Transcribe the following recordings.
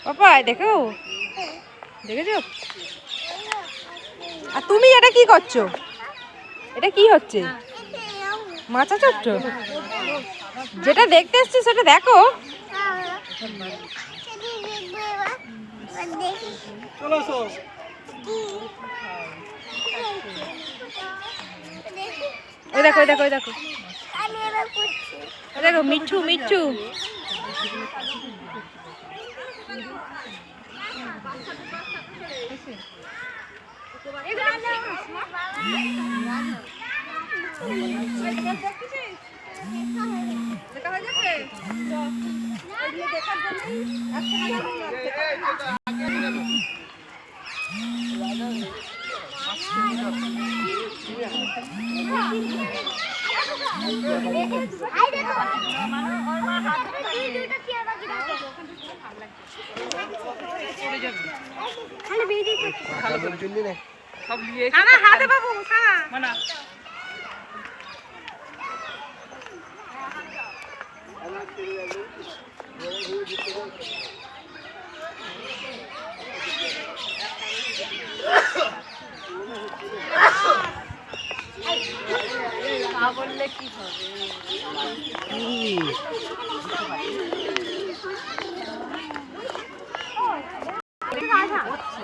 পাপা দেখো, দেখেছো? আর তুমি এটা কি করছো? এটা কি হচ্ছে? মাছা চট্ট? যেটা দেখতে এসছো সেটা দেখো। ওই দেখো, ওই দেখো, ওই দেখো, ওই দেখো মিঠু, মিঠু। হাতে বাবু খানা বললে কি হবে?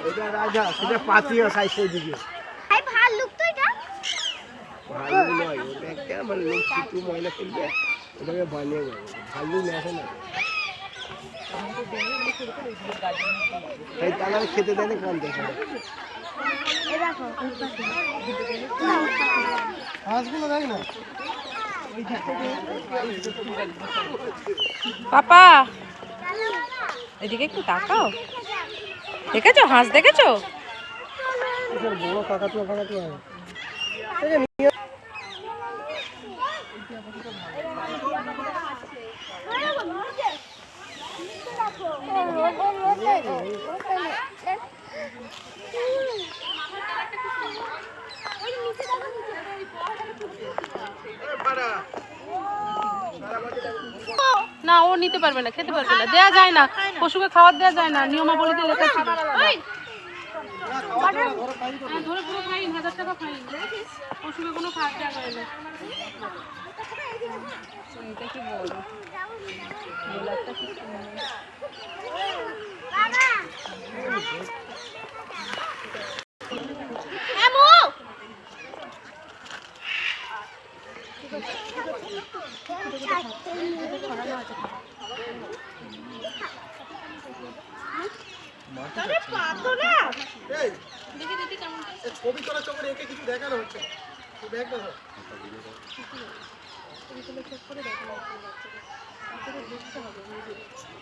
এটা রাজা, সেটা পাতিও সাইজের দিকে। এই ভাল্লুক তো এটা? ভাল্লুক নয়, ওটা একটা মানে লোক কিছু ময়লা ফেলবে, ওটাকে বানিয়ে দেবে। ভাল্লুক নেশে না। তাই তারা খেতে দেয় না, কম দেখে। হাঁসগুলো দেখ না। পাপা এদিকে একটু তাকাও। দেখেছো হাঁস? দেখেছো? বড় কাকাতুয়া কাকাতুয়া। না, ও নিতে পারবে না, খেতে পারবে না, দেয়া যায় না, পশুকে খাবার দেওয়া যায় না, নিয়মাবলীতে লেখা ছিল। ধরে পুরো ফাইন, 1000 টাকা ফাইন, পশুকে কোনো খাবার দেওয়া যায় না। এটা কি বলো? ছবি তোলা চোখে রেখে কিছু দেখানো হচ্ছে। দেখ না।